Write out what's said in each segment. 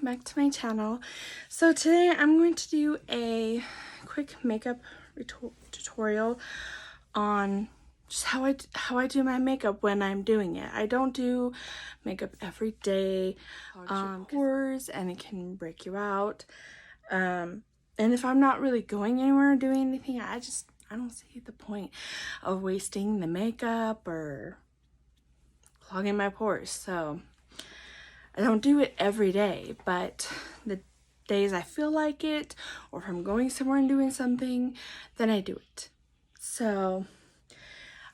back to my channel. So today I'm going to do a quick makeup tutorial on just how I do my makeup when I'm doing it. I don't do makeup every day, pores, and it can break you out. And if I'm not really going anywhere or doing anything, I don't see the point of wasting the makeup or clogging my pores. So I don't do it every day, but the days I feel like it, or if I'm going somewhere and doing something, then I do it. So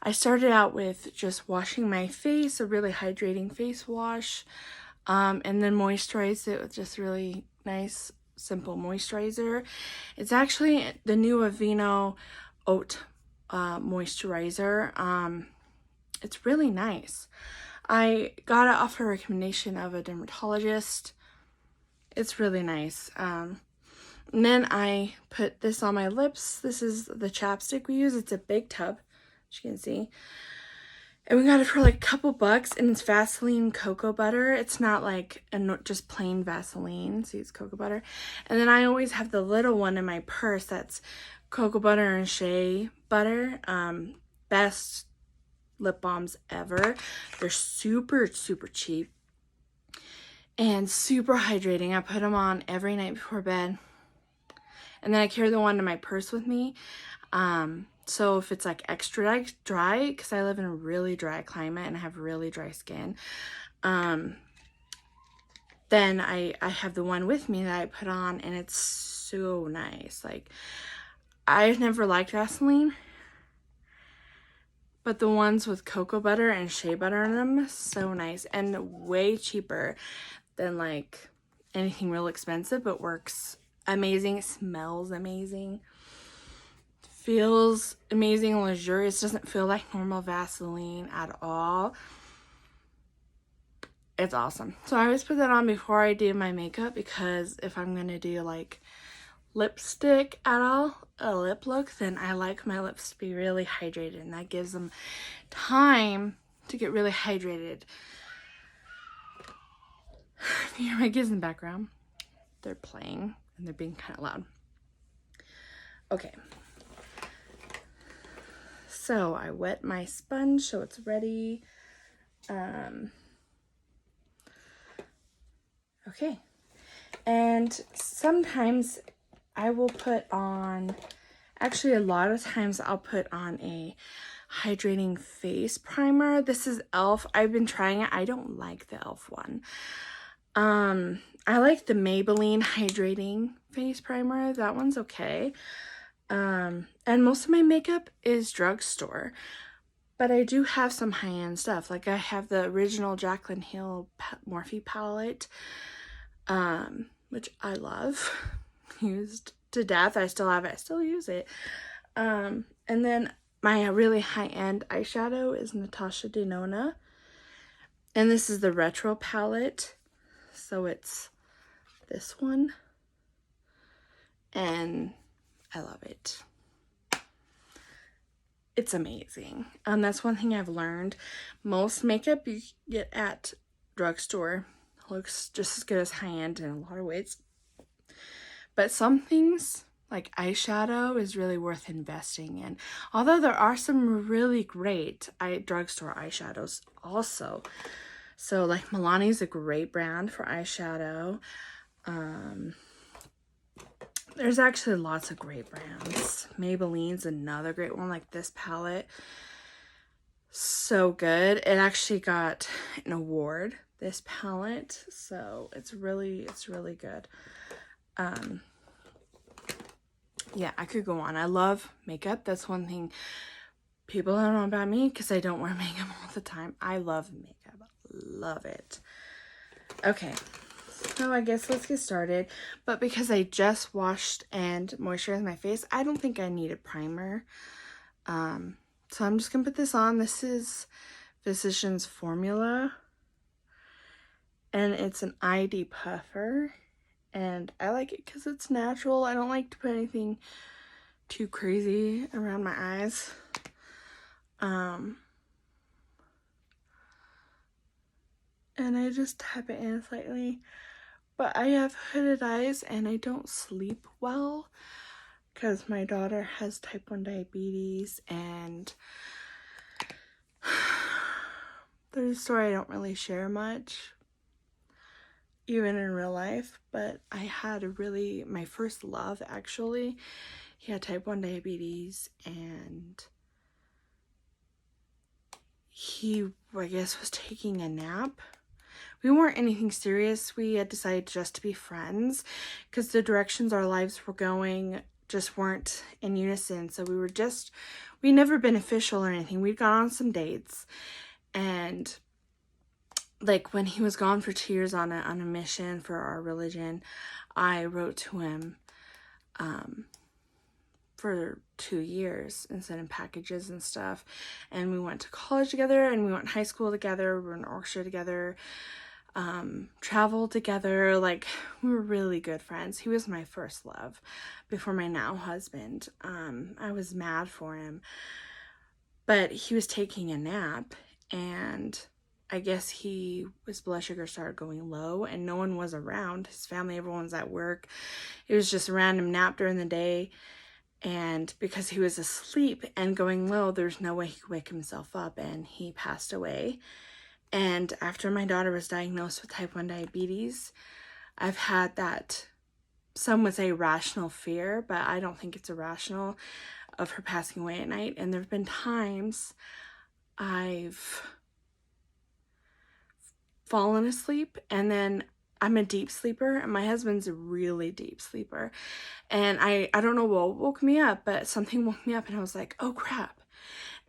I started out with just washing my face, a really hydrating face wash, and then moisturize it with just really nice, simple moisturizer. It's actually the new Aveeno Oat moisturizer. It's really nice. I got it off a recommendation of a dermatologist. It's really nice. And then I put this on my lips. This is the chapstick we use. It's a big tub, as you can see. And we got it for like a couple bucks, and it's Vaseline cocoa butter. It's not like just plain Vaseline. See, it's cocoa butter. And then I always have the little one in my purse that's cocoa butter and shea butter. Best lip balms ever. They're super cheap and super hydrating. I put them on every night before bed, and then I carry the one in my purse with me. So if it's like extra dry, because I live in a really dry climate and I have really dry skin, then I have the one with me that I put on, and it's so nice. Like, I've never liked Vaseline, but the ones with cocoa butter and shea butter in them, so nice, and way cheaper than like anything real expensive, but works amazing. It smells amazing. Feels amazing, luxurious. Doesn't feel like normal Vaseline at all. It's awesome. So I always put that on before I do my makeup, because if I'm gonna do like lipstick at all, a lip look, then I like my lips to be really hydrated, and that gives them time to get really hydrated. If you hear my kids in the background, they're playing and they're being kind of loud. Okay, so I wet my sponge so it's ready. Okay, and sometimes I will put on, actually a lot of times I'll put on a hydrating face primer. This is e.l.f. I've been trying it. I don't like the e.l.f. one. I like the Maybelline hydrating face primer. That one's okay. And most of my makeup is drugstore, but I do have some high-end stuff. Like I have the original Jaclyn Hill Morphe palette, which I love. Used to death. I still have it. I still use it. And then my really high-end eyeshadow is Natasha Denona, and this is the Retro palette. So it's this one, and I love it. It's amazing. That's one thing I've learned. Most makeup you get at drugstore looks just as good as high-end in a lot of ways. But some things, like eyeshadow, is really worth investing in. Although there are some really great drugstore eyeshadows also. So like Milani's a great brand for eyeshadow. There's actually lots of great brands. Maybelline's another great one, like this palette. So good. It actually got an award, this palette. So it's really good. Yeah, I could go on. I love makeup. That's one thing people don't know about me, because I don't wear makeup all the time. I love makeup. Love it. Okay, so I guess let's get started. But because I just washed and moisturized my face, I don't think I need a primer. So I'm just gonna put this on. This is Physicians Formula, and it's an ID puffer, and I like it because it's natural. I don't like to put anything too crazy around my eyes. And I just tap it in slightly But I have hooded eyes and I don't sleep well because my daughter has type 1 diabetes, and there's a story I don't really share much, even in real life, but I had my first love actually, he had type 1 diabetes, and he, I guess, was taking a nap. We weren't anything serious. We had decided just to be friends because the directions our lives were going just weren't in unison. So we'd never been official or anything. We'd gone on some dates, and like when he was gone for 2 years on a mission for our religion, I wrote to him for 2 years and sent him packages and stuff. And we went to college together, and we went to high school together. We were in an orchestra together, traveled together. Like, we were really good friends. He was my first love before my now husband. I was mad for him, but he was taking a nap, and I guess his blood sugar started going low, and no one was around. His family, everyone's at work. It was just a random nap during the day. And because he was asleep and going low, there's no way he could wake himself up, and he passed away. And after my daughter was diagnosed with type 1 diabetes, I've had that, some would say rational fear, but I don't think it's irrational, of her passing away at night. And there have been times I've fallen asleep, and then I'm a deep sleeper, and my husband's a really deep sleeper. And I don't know what woke me up, but something woke me up, and I was like, oh crap.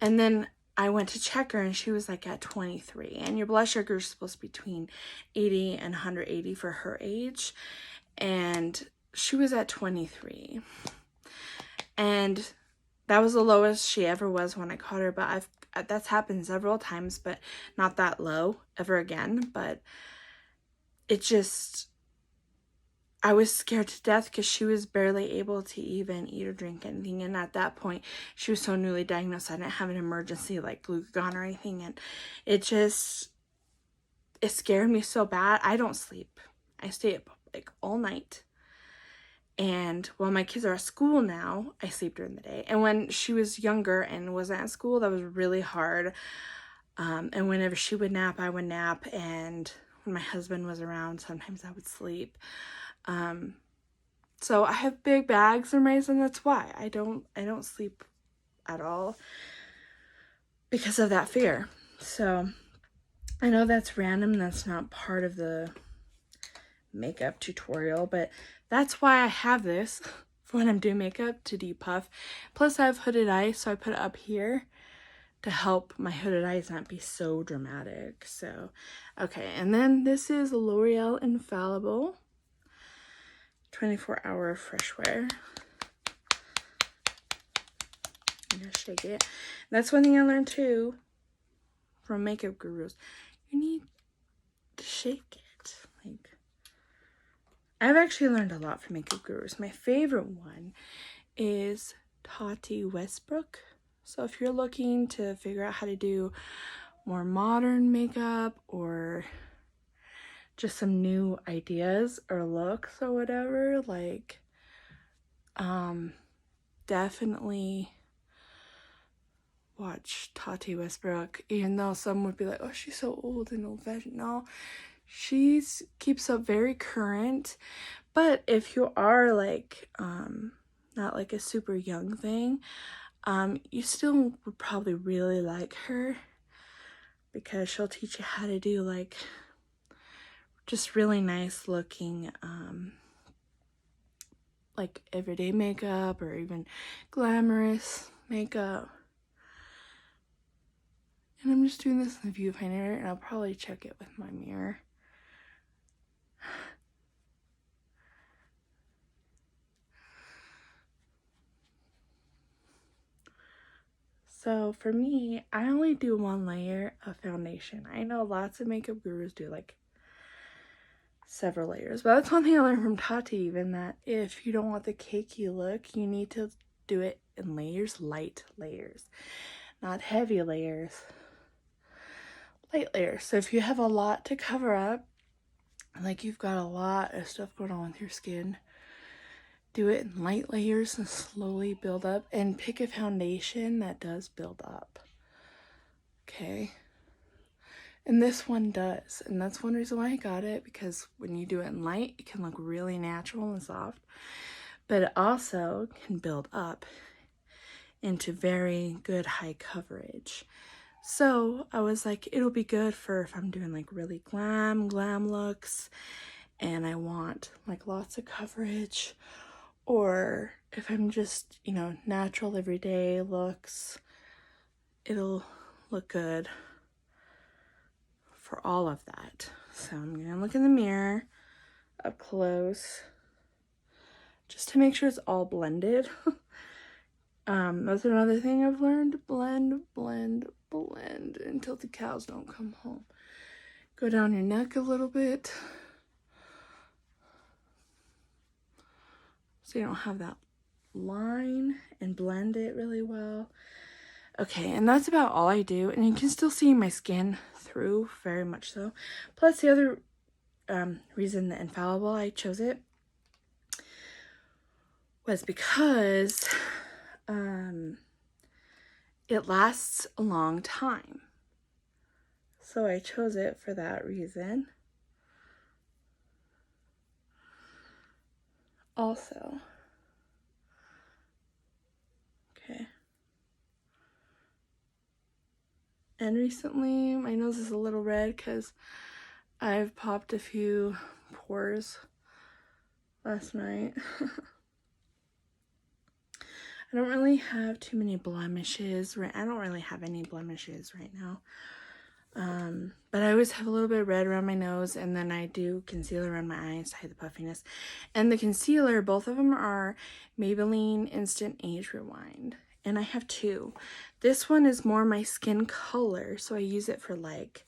And then I went to check her, and she was like at 23. And your blood sugar is supposed to be between 80 and 180 for her age. And she was at 23. And that was the lowest she ever was when I caught her. But that's happened several times, but not that low ever again. But it just, I was scared to death because she was barely able to even eat or drink anything. And at that point, she was so newly diagnosed, I didn't have an emergency like glucagon or anything. And it scared me so bad. I don't sleep. I stay up like all night. And while my kids are at school now, I sleep during the day. And when she was younger and wasn't at school, that was really hard. And whenever she would nap, I would nap. And when my husband was around, sometimes I would sleep. So I have big bags for my reason. That's why I don't sleep at all, because of that fear. So I know that's random. That's not part of the makeup tutorial, but that's why I have this for when I'm doing makeup, to depuff. Plus I have hooded eyes, so I put it up here to help my hooded eyes not be so dramatic. So, okay, and then this is L'Oreal Infallible 24-hour fresh wear. I'm gonna shake it. That's one thing I learned too from makeup gurus. You need to shake it. Like, I've actually learned a lot from makeup gurus. My favorite one is Tati Westbrook. So if you're looking to figure out how to do more modern makeup, or just some new ideas or looks or whatever, like, definitely watch Tati Westbrook. Even though some would be like, oh, she's so old and old-fashioned. No, she keeps up very current. But if you are like not like a super young thing, you still would probably really like her, because she'll teach you how to do like just really nice looking like everyday makeup, or even glamorous makeup. And I'm just doing this in the viewfinder, and I'll probably check it with my mirror. So for me, I only do one layer of foundation. I know lots of makeup gurus do like several layers, but that's one thing I learned from Tati, even, that if you don't want the cakey look, you need to do it in layers, light layers, not heavy layers, light layers. So if you have a lot to cover up, like you've got a lot of stuff going on with your skin, do it in light layers and slowly build up, and pick a foundation that does build up. Okay. And this one does, and that's one reason why I got it, because when you do it in light, it can look really natural and soft, but it also can build up into very good high coverage. So I was like, it'll be good for if I'm doing like really glam looks and I want like lots of coverage, or if I'm just, you know, natural everyday looks, it'll look good for all of that. So I'm gonna look in the mirror up close just to make sure it's all blended. That's another thing I've learned. Blend until the cows don't come home. Go down your neck a little bit so you don't have that line, and blend it really well. Okay, and that's about all I do, and you can still see my skin through, very much so. Plus, the other reason that Infallible I chose it was because it lasts a long time. So I chose it for that reason. Also, okay. And recently, my nose is a little red because I've popped a few pores last night. I don't really have too many blemishes. I don't really have any blemishes right now. But I always have a little bit of red around my nose, and then I do concealer around my eyes to hide the puffiness. And the concealer, both of them are Maybelline Instant Age Rewind. And I have two. This one is more my skin color, so I use it for like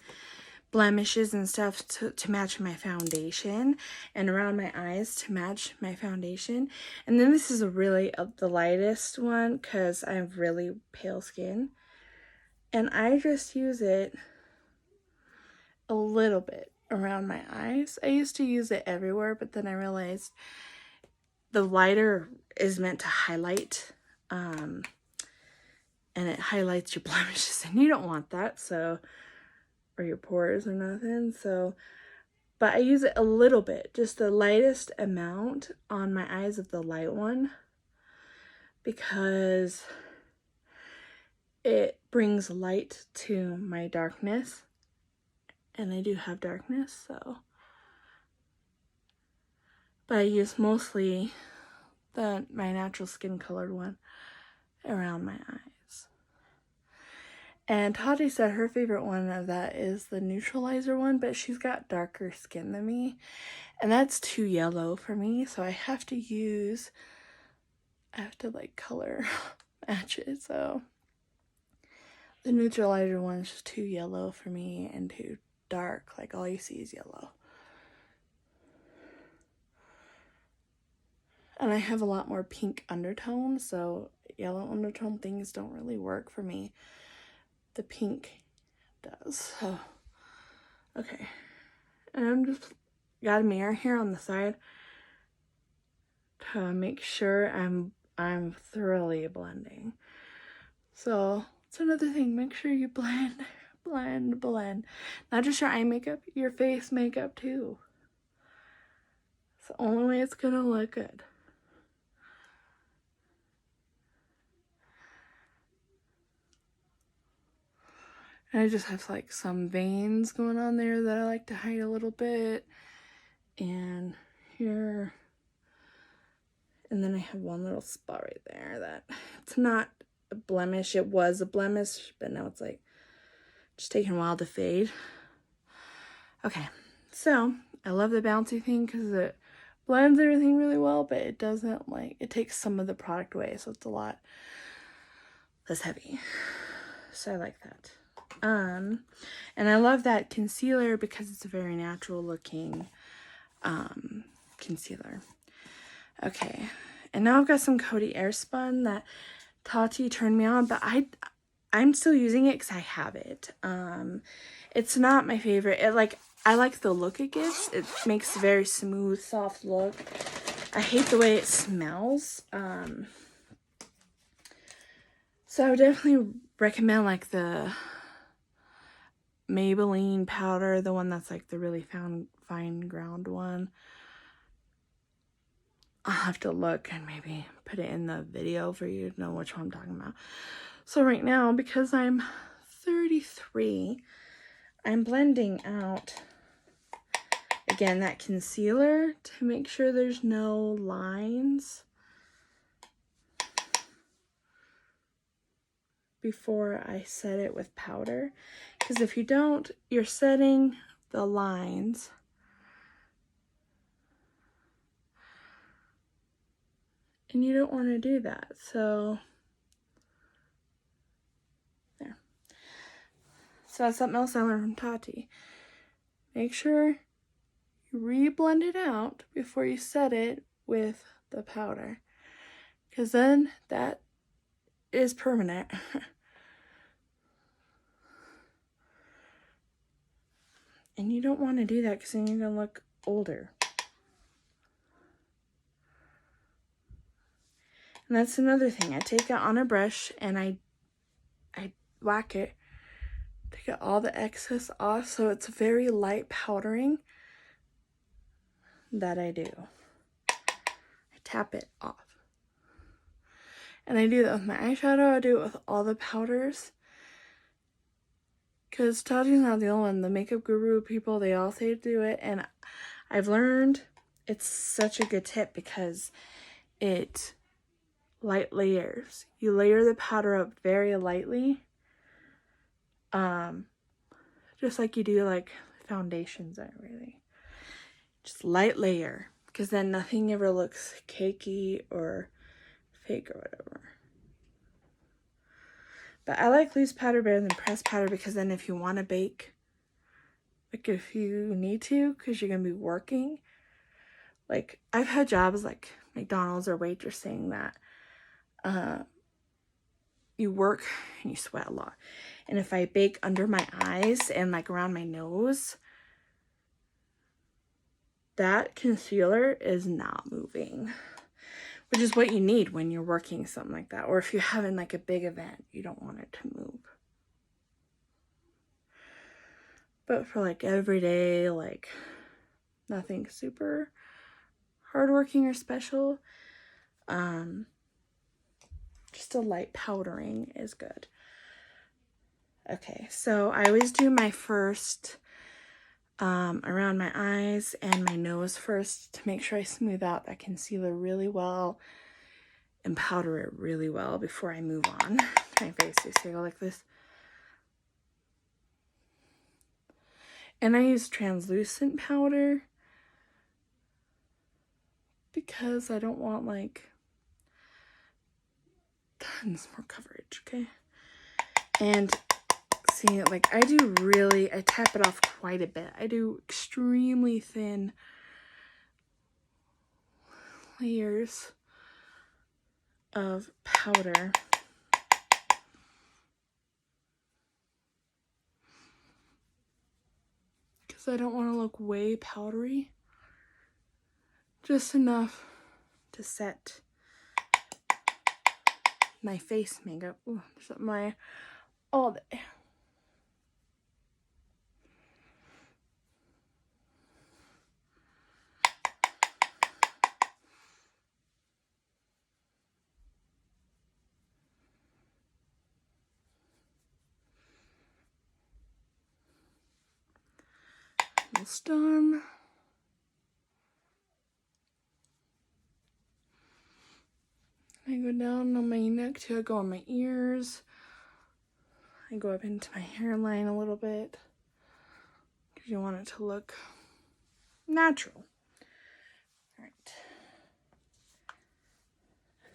blemishes and stuff to match my foundation, and around my eyes to match my foundation. And then this is a really the lightest one because I have really pale skin, and I just use it a little bit around my eyes. I used to use it everywhere, but then I realized the lighter is meant to highlight, and it highlights your blemishes, and you don't want that, so, or your pores or nothing. So, but I use it a little bit, just the lightest amount on my eyes of the light one, because it brings light to my darkness, and I do have darkness, so. But I use mostly my natural skin colored one around my eyes. And Tati said her favorite one of that is the neutralizer one, but she's got darker skin than me, and that's too yellow for me, so I have to like color match it. So the neutralizer one is just too yellow for me and too dark, like all you see is yellow. And I have a lot more pink undertone, so yellow undertone things don't really work for me. The pink does. So, okay. And I'm just got a mirror here on the side to make sure I'm thoroughly blending. So it's another thing. Make sure you blend. Not just your eye makeup, your face makeup too. It's the only way it's gonna look good. And I just have like some veins going on there that I like to hide a little bit. And here. And then I have one little spot right there that it's not a blemish. It was a blemish, but now it's like just taking a while to fade. Okay, so I love the bouncy thing because it blends everything really well, but it doesn't like, it takes some of the product away, so it's a lot less heavy. So I like that. And I love that concealer because it's a very natural looking concealer. Okay, and now I've got some Coty Airspun that Tati turned me on, but I'm still using it because I have it. It's not my favorite. I like the look it gives. It makes a very smooth, soft look. I hate the way it smells. So I would definitely recommend like the Maybelline powder, the one that's like the really fine ground one. I'll have to look and maybe put it in the video for you to know which one I'm talking about. So right now, because I'm 33, I'm blending out, again, that concealer to make sure there's no lines before I set it with powder. Because if you don't, you're setting the lines. And you don't want to do that. So, there. So that's something else I learned from Tati. Make sure you re-blend it out before you set it with the powder. Because then that is permanent. And you don't want to do that because then you're going to look older. And that's another thing. I take it on a brush and I whack it to get all the excess off. So it's very light powdering that I do. I tap it off. And I do that with my eyeshadow. I do it with all the powders. Because Tati's not the only one. The makeup guru people, they all say to do it. And I've learned it's such a good tip because it light layers. You layer the powder up very lightly. Just like you do like foundations and everything. Just light layer. Because then nothing ever looks cakey or fake or whatever. But I like loose powder better than pressed powder because then if you want to bake, like if you need to, because you're going to be working, like I've had jobs like McDonald's or waitressing that you work and you sweat a lot. And if I bake under my eyes and like around my nose, that concealer is not moving. Which is what you need when you're working something like that. Or if you're having like a big event, you don't want it to move. But for like everyday, like nothing super hardworking or special, just a light powdering is good. Okay, so I always do my first around my eyes and my nose first to make sure I smooth out that concealer really well and powder it really well before I move on to my face. So I go like this. And I use translucent powder because I don't want like tons more coverage, okay? And see, like I tap it off quite a bit. I do extremely thin layers of powder. Because I don't want to look way powdery. Just enough to set my face makeup. Ooh, set my all day. Almost done. I go down on my neck too. I go on my ears. I go up into my hairline a little bit because you want it to look natural. All right.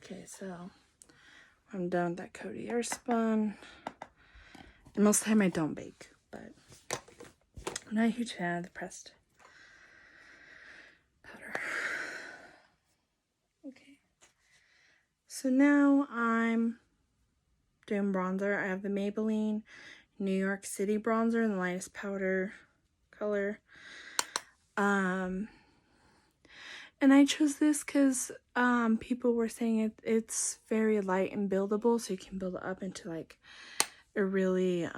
Okay, so I'm done with that Coty Airspun. And most of the time I don't bake, but I'm not a huge fan of the pressed powder. Okay. So now I'm doing bronzer. I have the Maybelline New York City bronzer in the lightest powder color. And I chose this because people were saying it's very light and buildable, so you can build it up into like a really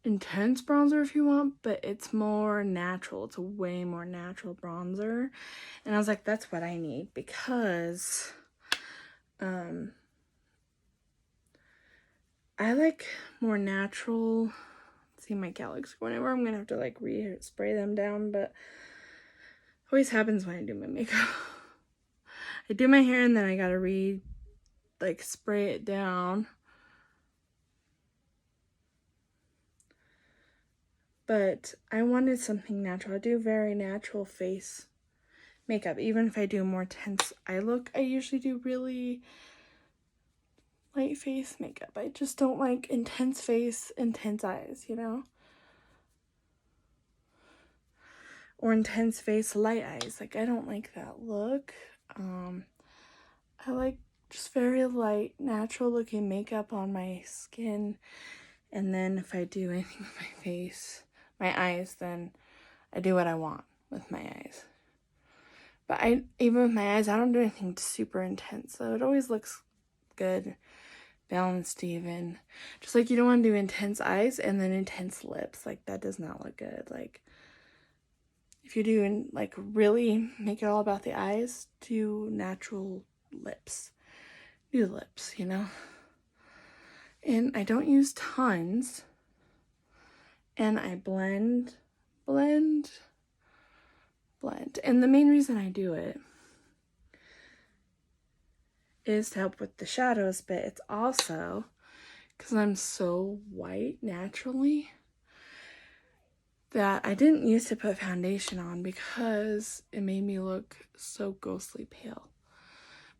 intense bronzer if you want, but it's more natural. It's a way more natural bronzer. And I was like, that's what I need, because I like more natural. See, my cat looks going everywhere. I'm gonna have to like spray them down, but it always happens when I do my makeup. I do my hair and then I gotta spray it down. But I wanted something natural. I do very natural face makeup. Even if I do a more tense eye look, I usually do really light face makeup. I just don't like intense face, intense eyes, you know? Or intense face, light eyes. Like, I don't like that look. I like just very light, natural looking makeup on my skin. And then if I do anything with my face, my eyes, then I do what I want with my eyes. But even with my eyes, I don't do anything super intense. So it always looks good, balanced even. Just like you don't want to do intense eyes and then intense lips. Like, that does not look good. Like, if you do like really make it all about the eyes, do natural lips. Do lips, you know? And I don't use tons. And I blend. And the main reason I do it is to help with the shadows, but it's also because I'm so white naturally that I didn't used to put foundation on because it made me look so ghostly pale.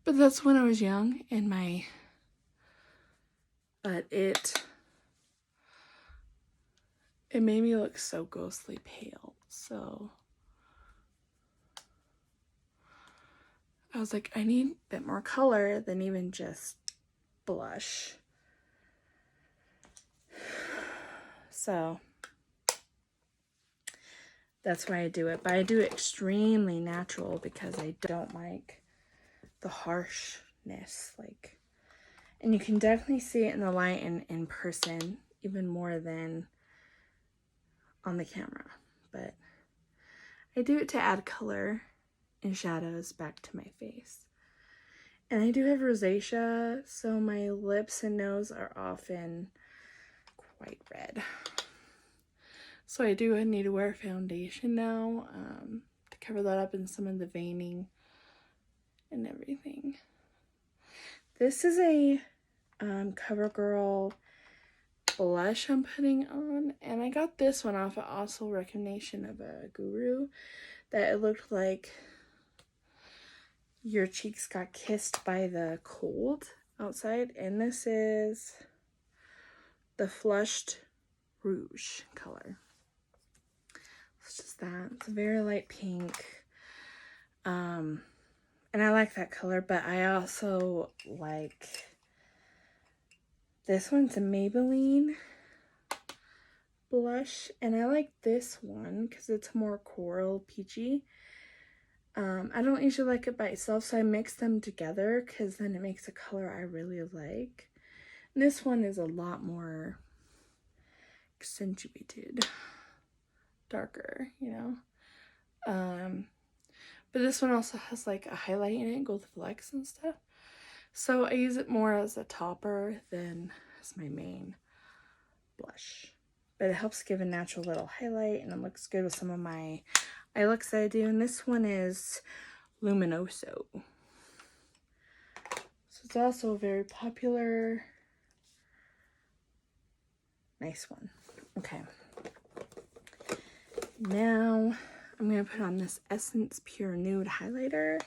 But that's when I was young and it made me look so ghostly pale. So I was like, I need a bit more color than even just blush. So that's why I do it. But I do it extremely natural because I don't like the harshness. And you can definitely see it in the light and in person even more than on the camera. But I do it to add color and shadows back to my face. And I do have rosacea, so my lips and nose are often quite red. So I do need to wear foundation now to cover that up and some of the veining and everything. This is a CoverGirl blush I'm putting on, and I got this one off of also recommendation of a guru, that it looked like your cheeks got kissed by the cold outside. And this is the Flushed Rouge color. It's just that. It's a very light pink. And I like that color, but I also like this one's a Maybelline blush, and I like this one because it's more coral peachy. I don't usually like it by itself, so I mix them together because then it makes a color I really like. And this one is a lot more accentuated, darker, you know. But this one also has like a highlight in it, gold flecks and stuff. So I use it more as a topper than as my main blush. But it helps give a natural little highlight, and it looks good with some of my eye looks that I do. And this one is Luminoso. So it's also a very popular, nice one. Okay. Now I'm going to put on this Essence Pure Nude highlighter.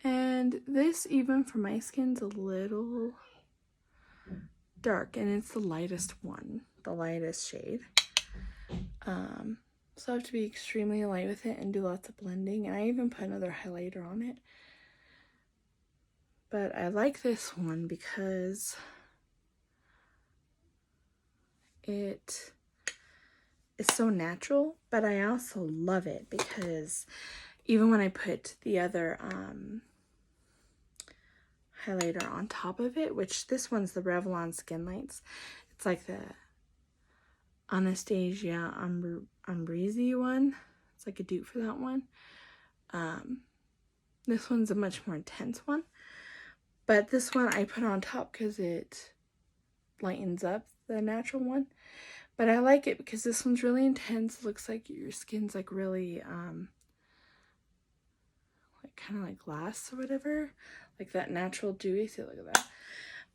And this, even for my skin's a little dark, and it's the lightest one, the lightest shade. So I have to be extremely light with it and do lots of blending. And I even put another highlighter on it. But I like this one because it is so natural, but I also love it because even when I put the other highlighter on top of it, which this one's the Revlon Skin Lights. It's like the Anastasia Ambrisi one. It's like a dupe for that one. This one's a much more intense one. But this one I put on top because it lightens up the natural one. But I like it because this one's really intense. It looks like your skin's like really, like kind of like glass or whatever. Like that natural dewy. See, look at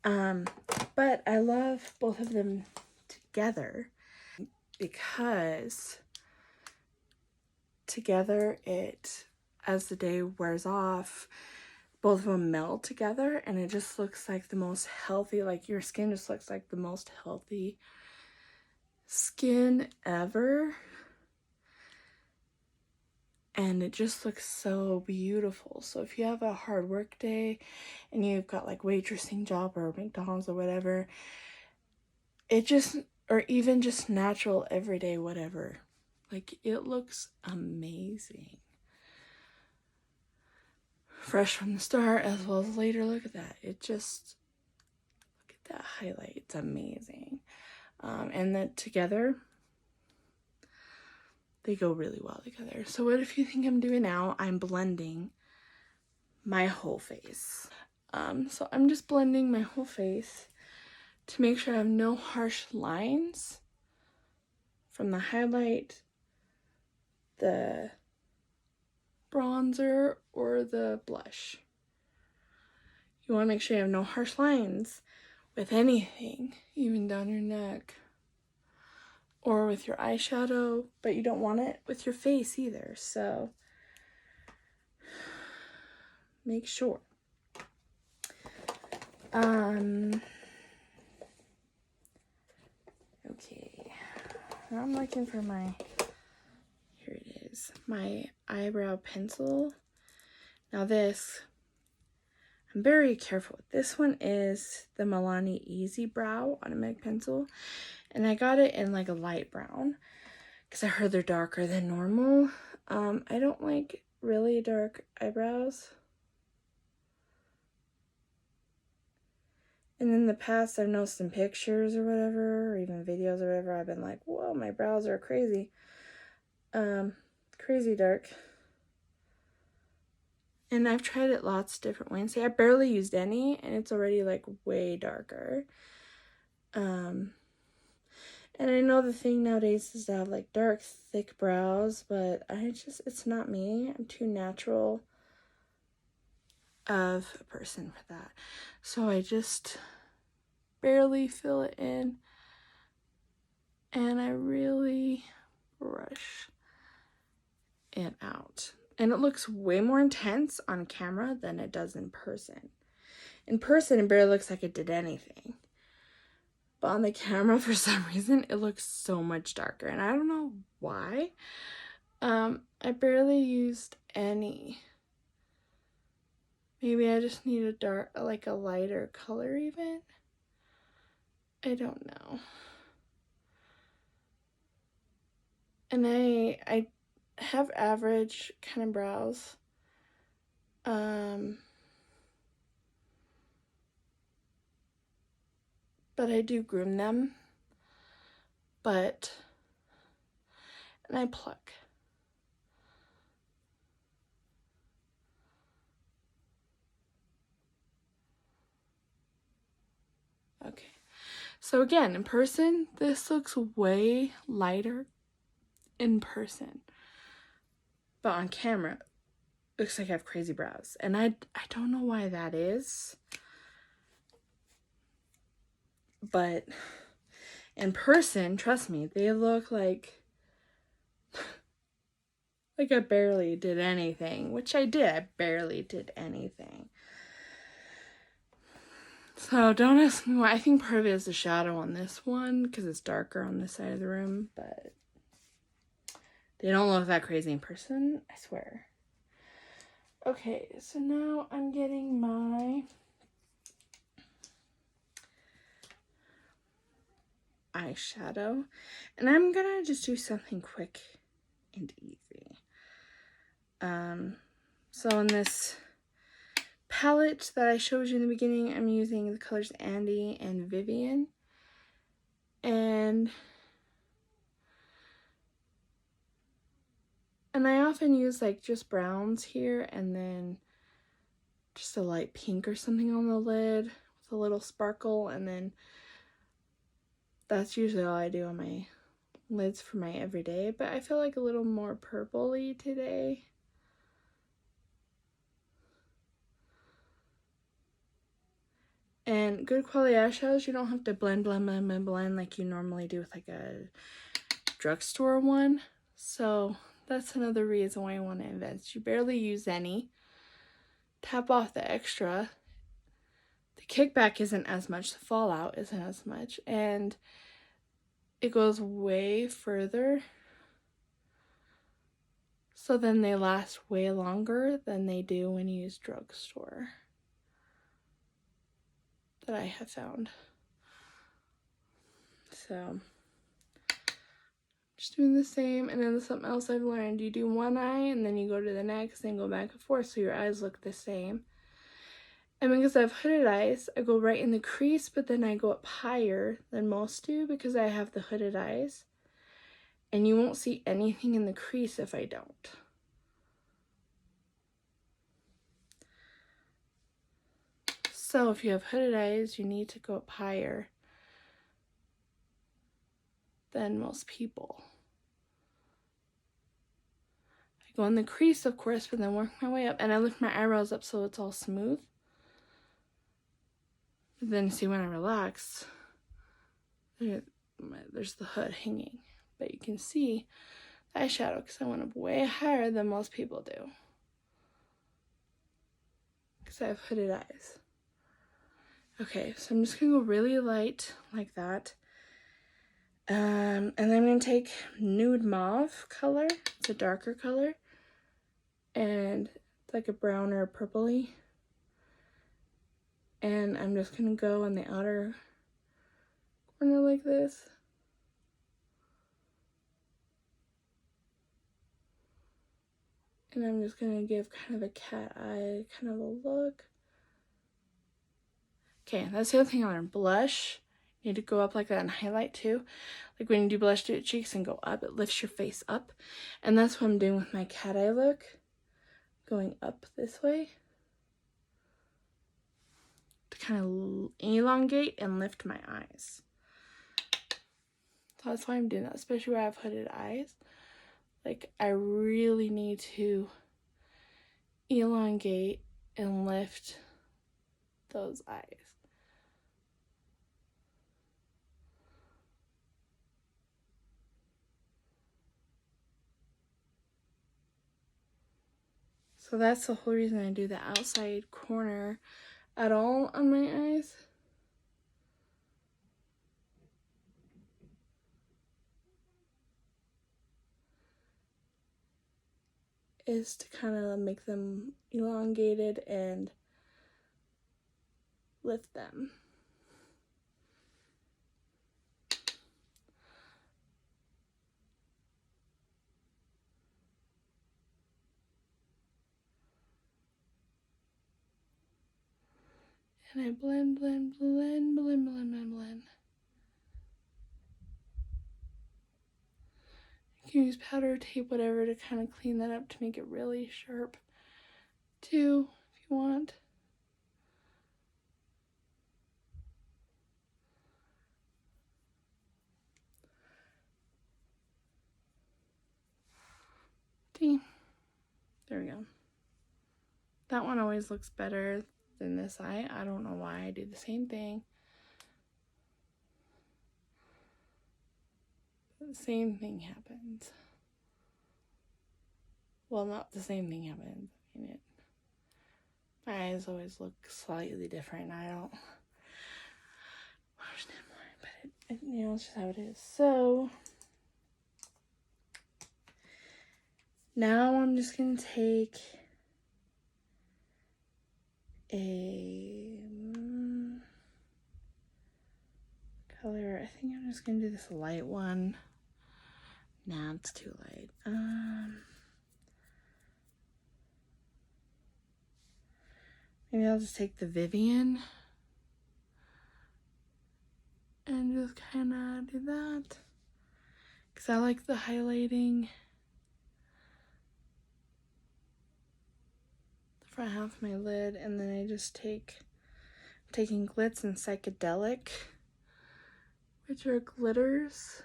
that. But I love both of them together because together it, as the day wears off, both of them meld together and it just looks like the most healthy, like your skin just looks like the most healthy skin ever. And it just looks so beautiful. So if you have a hard work day and you've got like waitressing job or McDonald's or whatever, it just, or even just natural everyday whatever, like it looks amazing. Fresh from the start as well as later. Look at that. It just, look at that highlight. It's amazing. And then together, they go really well together. So what if you think I'm doing now? I'm blending my whole face. So I'm just blending my whole face to make sure I have no harsh lines from the highlight, the bronzer, or the blush. You want to make sure you have no harsh lines with anything, even down your neck or with your eyeshadow, but you don't want it with your face either. So make sure. Okay, now I'm looking for my, here it is, my eyebrow pencil. Now this, I'm very careful. This one is the Milani Easy Brow Automatic Pencil, and I got it in like a light brown because I heard they're darker than normal. I don't like really dark eyebrows. And in the past, I've noticed in pictures or whatever, or even videos or whatever, I've been like, whoa, my brows are crazy. Crazy dark. And I've tried it lots of different ways. See, I barely used any, and it's already like way darker. And I know the thing nowadays is to have like dark, thick brows, but it's not me. I'm too natural of a person for that. So I just barely fill it in, and I really brush it out. And it looks way more intense on camera than it does in person. In person, it barely looks like it did anything. But on the camera, for some reason, it looks so much darker. And I don't know why. I barely used any. Maybe I just need a dark, like a lighter color even. I don't know. And I have average kind of brows. But I do groom them. And I pluck. Okay. So again, in person, this looks way lighter in person. But on camera, it looks like I have crazy brows. And I don't know why that is. But in person, trust me, they look like I barely did anything, which I did. I barely did anything. So don't ask me why. I think part of it is the shadow on this one because it's darker on this side of the room, but they don't look that crazy in person, I swear. Okay, so now I'm getting my eyeshadow. And I'm gonna just do something quick and easy. So in this palette that I showed you in the beginning, I'm using the colors Andy and Vivian. And I often use like just browns here and then just a light pink or something on the lid with a little sparkle, and then that's usually all I do on my lids for my everyday, but I feel like a little more purpley today. And good quality eyeshadows, you don't have to blend like you normally do with like a drugstore one. So that's another reason why I want to invest. You barely use any. Tap off the extra. The kickback isn't as much, the fallout isn't as much, and it goes way further. So then they last way longer than they do when you use drugstore, that I have found. So just doing the same, and then something else I've learned, you do one eye and then you go to the next and go back and forth so your eyes look the same. And because I have hooded eyes, I go right in the crease, but then I go up higher than most do because I have the hooded eyes. And you won't see anything in the crease if I don't. So if you have hooded eyes, you need to go up higher than most people. I go in the crease, of course, but then work my way up, and I lift my eyebrows up so it's all smooth. But then see, when I relax, there's the hood hanging, but you can see the eyeshadow because I went up way higher than most people do because I have hooded eyes. Okay, so I'm just gonna go really light like that. And then I'm going to take nude mauve color. It's a darker color. And it's like a brown or a purpley. And I'm just going to go in the outer corner like this. And I'm just going to give kind of a cat eye kind of a look. Okay, that's the other thing I learned. Blush. You need to go up like that and highlight too. Like when you do blush to your cheeks and go up, it lifts your face up. And that's what I'm doing with my cat eye look. Going up this way. To kind of elongate and lift my eyes. So that's why I'm doing that, especially where I have hooded eyes. Like, I really need to elongate and lift those eyes. So that's the whole reason I do the outside corner at all on my eyes. Is to kind of make them elongated and lift them. And I blend, blend, blend, blend, blend, blend, blend. You can use powder, tape, whatever to kind of clean that up to make it really sharp too, if you want. See? There we go. That one always looks better than this eye. I don't know why. I do the same thing. The same thing happens. Well, not the same thing happens. I mean, my eyes always look slightly different. I don't understand why, but you know, it's just how it is. So now I'm just gonna take a color. I think I'm just gonna do this light one. Nah, it's too light. Maybe I'll just take the Vivian and just kind of do that, because I like the highlighting the front half of my lid. And then I just taking Glitz and Psychedelic, which are glitters.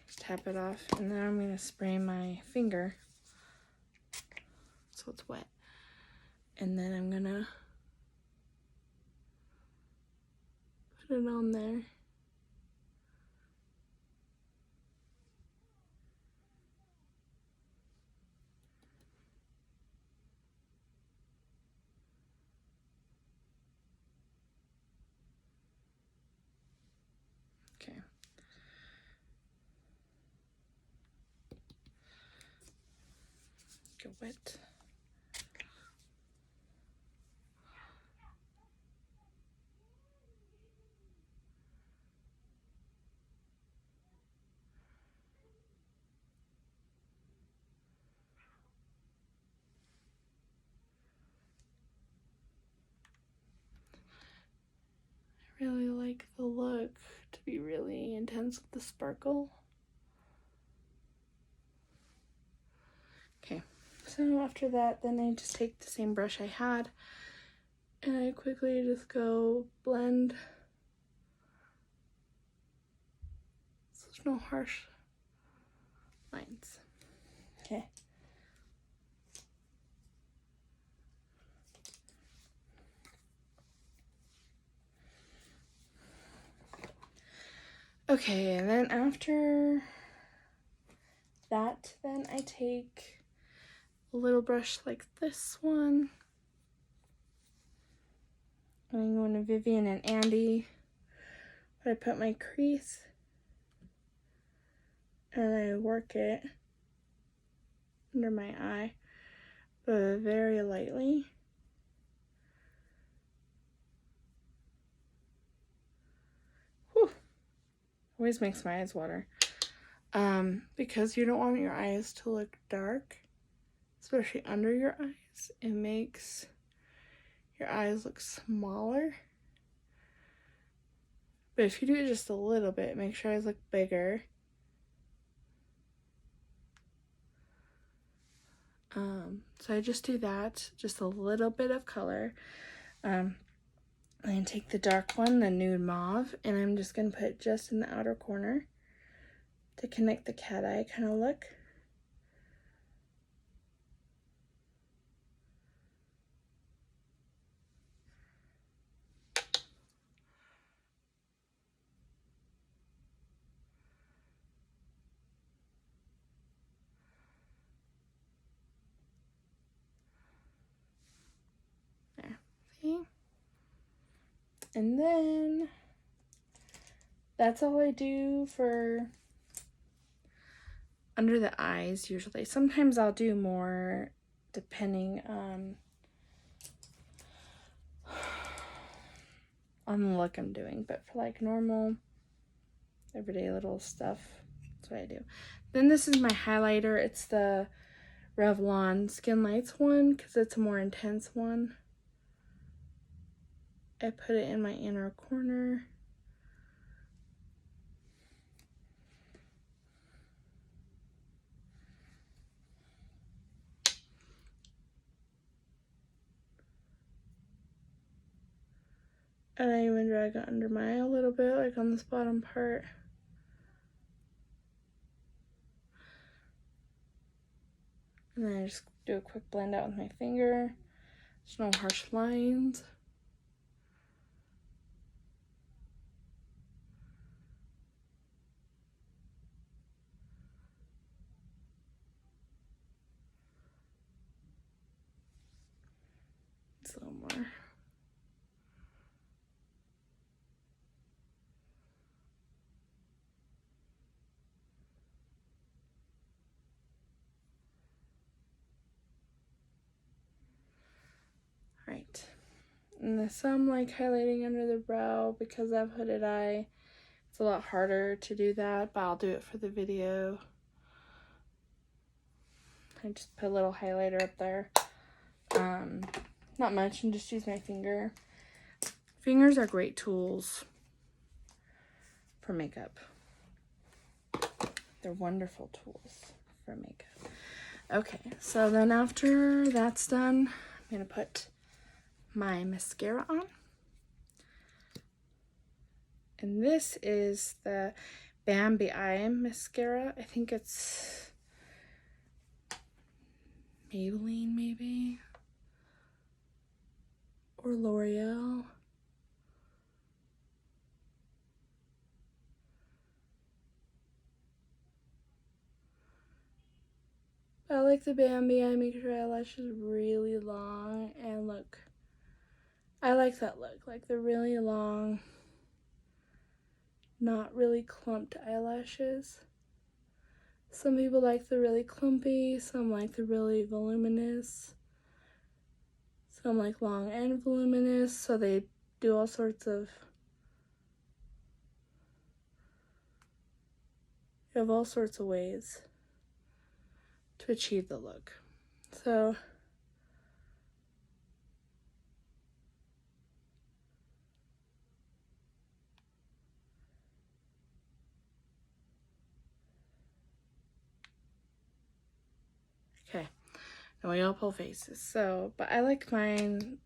Just tap it off, and then I'm gonna spray my finger so it's wet, and then I'm gonna put it on there. Okay. Get wet. I really like the look to be really intense with the sparkle. Okay, so after that, then I just take the same brush I had and I quickly just go blend. So there's no harsh lines. Okay. Okay, and then after that, then I take a little brush like this one. I'm going to Vivian and Andy, where I put my crease and I work it under my eye, but very lightly. Whew. Always makes my eyes water. Because you don't want your eyes to look dark, especially under your eyes. It makes your eyes look smaller. But if you do it just a little bit, it makes your eyes look bigger. So I just do that, just a little bit of color. And take the dark one, the nude mauve, and I'm just gonna put it just in the outer corner to connect the cat eye kind of look. There, see? And then that's all I do for under the eyes usually. Sometimes I'll do more depending on the look I'm doing, but for like normal everyday little stuff, that's what I do. Then this is my highlighter. It's the Revlon Skin Lights one because it's a more intense one. I put it in my inner corner. And I even drag it under my eye a little bit, like on this bottom part. And then I just do a quick blend out with my finger. There's no harsh lines. It's a little more. Right. And some like highlighting under the brow because I have hooded eye. It's a lot harder to do that, but I'll do it for the video. I just put a little highlighter up there. Not much, and just use my finger. Fingers are great tools for makeup. They're wonderful tools for makeup. Okay, so then after that's done, I'm gonna put my mascara on. And this is the Bambi Eye mascara. I think it's Maybelline maybe, or L'Oreal. I like the Bambi Eye, make your eyelashes really long and look, I like that look, like the really long, not really clumped eyelashes. Some people like the really clumpy, some like the really voluminous, some like long and voluminous, so they do all sorts of, you have all sorts of ways to achieve the look. So okay, now we all pull faces. So, but I like mine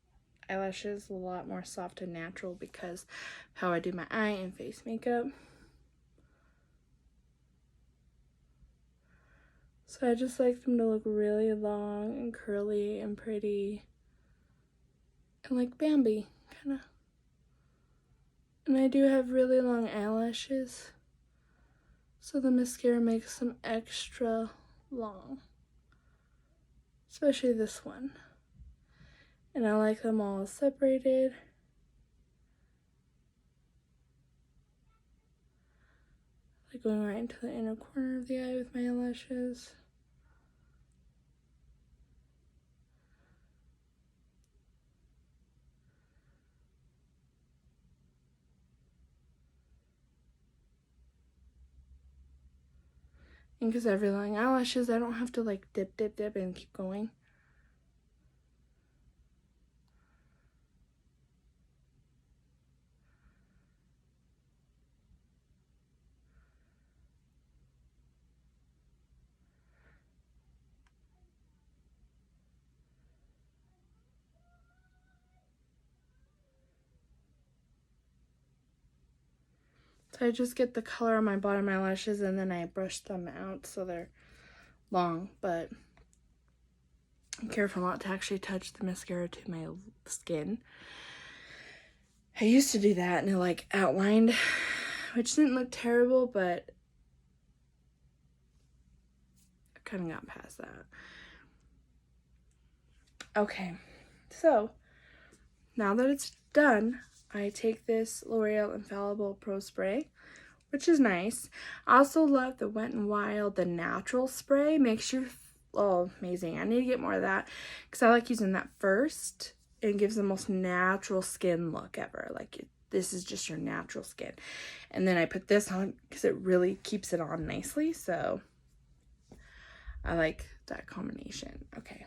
eyelashes a lot more soft and natural because how I do my eye and face makeup. So I just like them to look really long and curly and pretty and like Bambi, kind of. And I do have really long eyelashes, so the mascara makes them extra long, especially this one. And I like them all separated. Like going right into the inner corner of the eye with my eyelashes. And because I have really long eyelashes, I don't have to like dip and keep going. So I just get the color on my bottom eyelashes and then I brush them out so they're long, but I'm careful not to actually touch the mascara to my skin. I used to do that and it like outlined, which didn't look terrible, but I kind of got past that. Okay, so now that it's done, I take this L'Oreal Infallible Pro Spray, which is nice. I also love the Wet n Wild, the natural spray. Makes your, oh, amazing. I need to get more of that because I like using that first. It gives the most natural skin look ever. Like, this is just your natural skin. And then I put this on because it really keeps it on nicely. So I like that combination. Okay.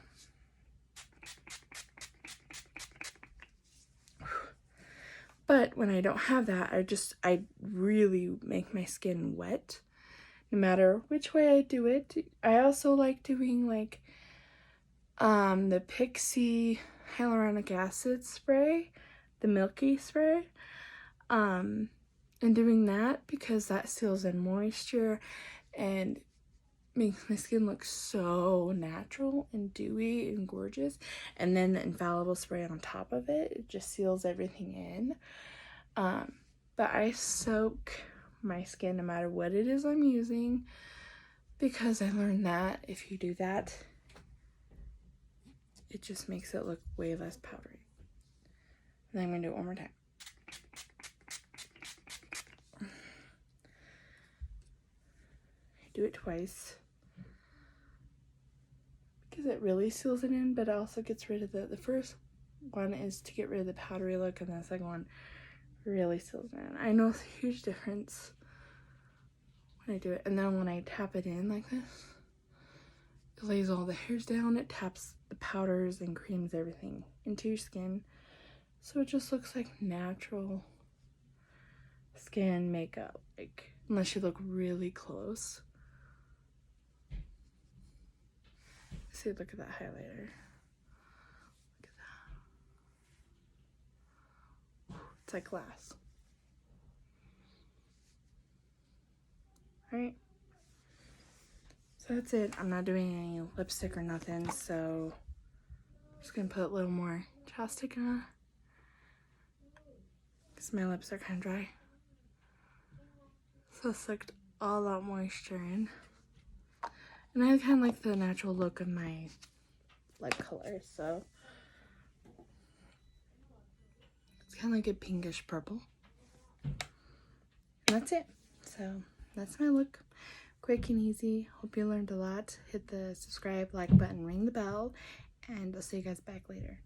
But when I don't have that, I really make my skin wet, no matter which way I do it. I also like doing like the Pixie hyaluronic acid spray, the milky spray, and doing that because that seals in moisture and makes my skin look so natural and dewy and gorgeous. And then the infallible spray on top of it, it just seals everything in. But I soak my skin no matter what it is I'm using because I learned that if you do that, it just makes it look way less powdery. And then I'm going to do it one more time. Do it twice because it really seals it in, but it also gets rid of the first one is to get rid of the powdery look, and the second one really seals it in. I know it's a huge difference when I do it. And then when I tap it in like this, it lays all the hairs down. It taps the powders and creams everything into your skin. So it just looks like natural skin makeup, like unless you look really close. See, look at that highlighter. Look at that. It's like glass. Alright. So that's it. I'm not doing any lipstick or nothing, so I'm just gonna put a little more chapstick on. Because my lips are kind of dry. So I sucked all that moisture in. And I kind of like the natural look of my lip color, so it's kind of like a pinkish purple. And that's it. So that's my look. Quick and easy. Hope you learned a lot. Hit the subscribe, like button, ring the bell, and I'll see you guys back later.